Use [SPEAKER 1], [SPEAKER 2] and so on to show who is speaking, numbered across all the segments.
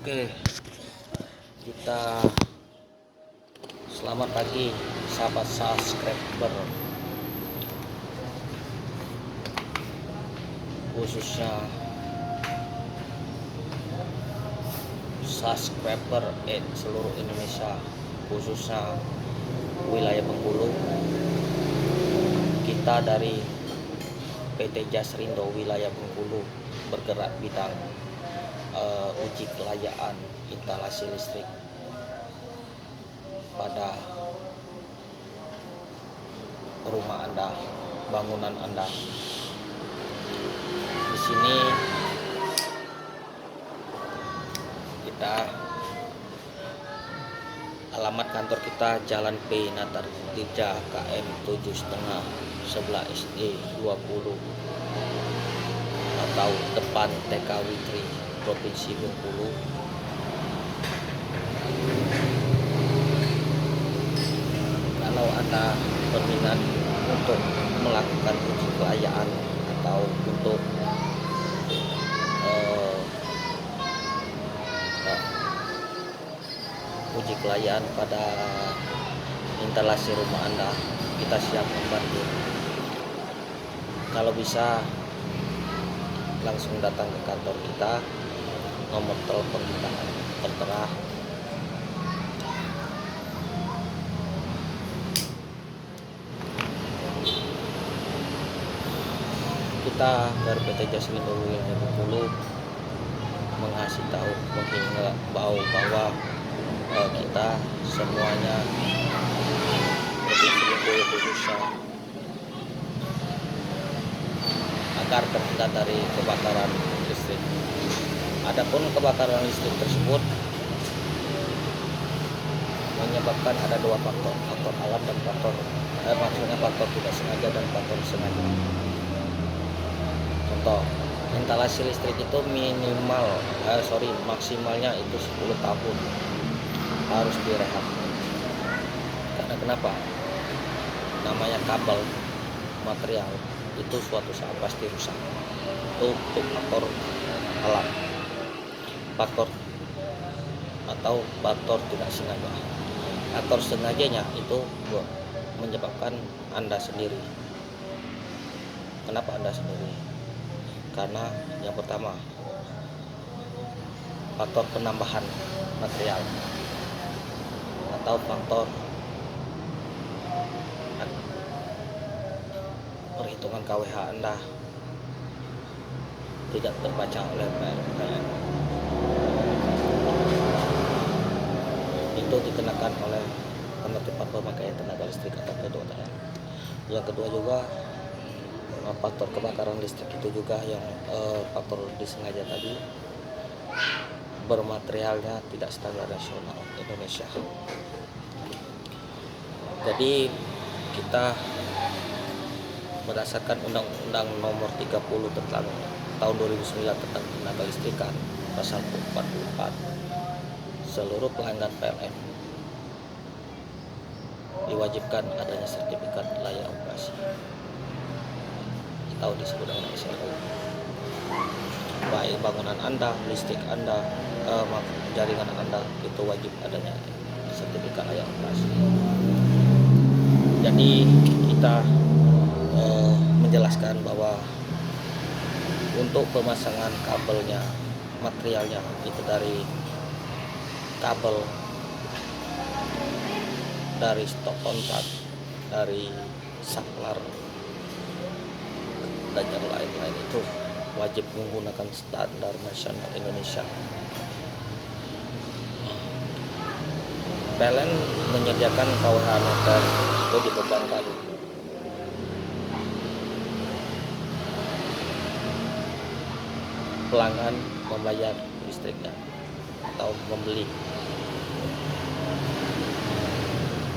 [SPEAKER 1] Oke, kita selamat pagi sahabat subscriber, khususnya subscriber seluruh Indonesia, khususnya wilayah Bengkulu. Kita dari PT Jasrindo wilayah Bengkulu bergerak bidang uji kelayakan instalasi listrik pada rumah Anda, bangunan Anda. Di sini kita alamat kantor kita Jalan P Natar Tirja KM 7,5 sebelah SD 20 atau depan TK Witri Provinsi Bengkulu. Kalau Anda berminat untuk melakukan uji kelayakan atau untuk uji kelayakan pada instalasi rumah Anda, kita siap membantu. Kalau bisa langsung datang ke kantor kita, nomor telepon kita tertera. Kita dari PT Jasrindo wilayah Bengkulu mengasih tahu, menghimbau bahwa kita semuanya Provinsi Bengkulu khususnya agar terhindar dari kebakaran listrik. Adapun kebakaran listrik tersebut menyebabkan ada dua faktor alam dan maksudnya faktor tidak sengaja dan faktor sengaja. Contoh, instalasi listrik itu maksimalnya itu 10 tahun harus direhab. Karena kenapa? Namanya kabel material itu suatu saat pasti rusak. Itu untuk faktor alam, faktor atau faktor tidak sengaja. Faktor sengajanya itu menyebabkan Anda sendiri. Kenapa Anda sendiri? Karena yang pertama, faktor penambahan material atau faktor perhitungan KWH Anda tidak terbaca oleh PLN. Itu dikenakan oleh penertiban pemakaian tenaga listrik atau P2TN. Yang kedua juga faktor kebakaran listrik itu juga yang faktor disengaja tadi, bermaterialnya tidak standar nasional Indonesia. Jadi kita berdasarkan Undang-Undang Nomor 30 tentang tahun 2009 tentang tenaga listrikan pasal 44, seluruh pelanggan PLN diwajibkan adanya sertifikat layak operasi atau disebut dengan SLO. Baik bangunan Anda, listrik Anda, jaringan Anda itu wajib adanya sertifikat layak operasi. Jadi kita menjelaskan bahwa untuk pemasangan kabelnya, materialnya itu dari kabel, dari stop kontak, dari saklar dan yang lain-lain itu wajib menggunakan standar nasional Indonesia. PLN menyediakan KWH meter itu dibebankan pelanggan membayar listriknya atau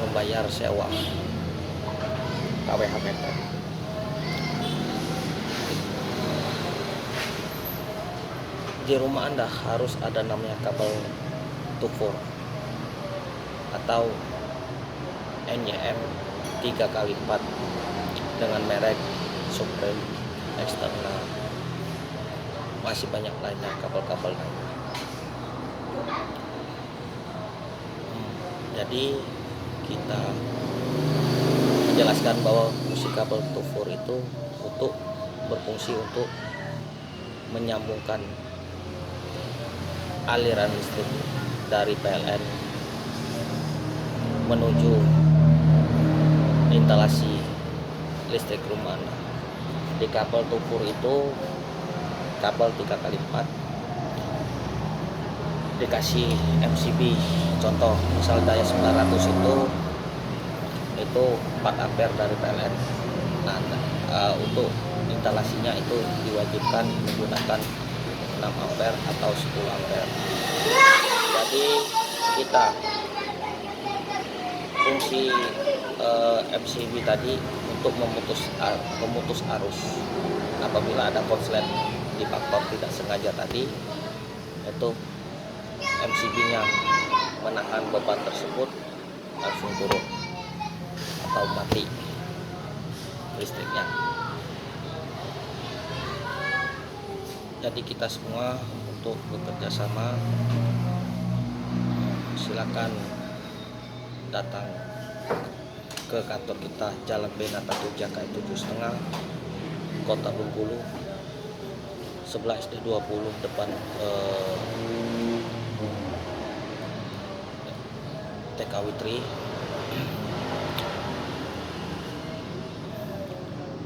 [SPEAKER 1] membayar sewa KWH meter. Di rumah Anda harus ada namanya kabel tufor atau NYM 3x4 dengan merek Supreme, eksternal, masih banyak lainnya kabel-kabel lainnya. Jadi kita menjelaskan bahwa fungsi kabel tufur itu untuk berfungsi untuk menyambungkan aliran listrik dari PLN menuju instalasi listrik rumah. Di kabel tufur itu kabel 3x4 dikasih MCB. Contoh misal daya 900 itu 4 ampere dari PLN. Nah, untuk instalasinya itu diwajibkan menggunakan 6 ampere atau 10 ampere. Jadi kita fungsi MCB tadi untuk memutus arus apabila ada konslet di faktor tidak sengaja tadi, itu MCB-nya menahan beban tersebut langsung turun atau mati listriknya. Jadi kita semua untuk bekerja sama, silakan datang ke kantor kita Jalan Benata Jaka 7,5 Kota Bengkulu, sebelah SD 20 depan TK Witri,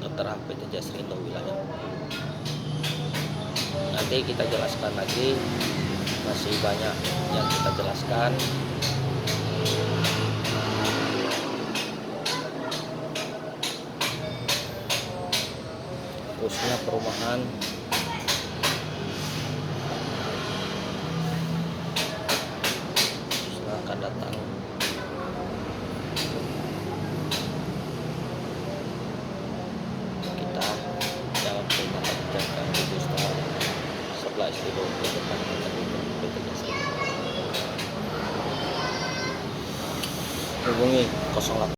[SPEAKER 1] Dr. HP Jasrindo wilayah. Nanti kita jelaskan lagi, masih banyak yang kita jelaskan. Khususnya perumahan silakan datang. Kita Jalan Benata Jaka 7,5 sebelah SD 20 depan PT Jasrindo. Hubungi 08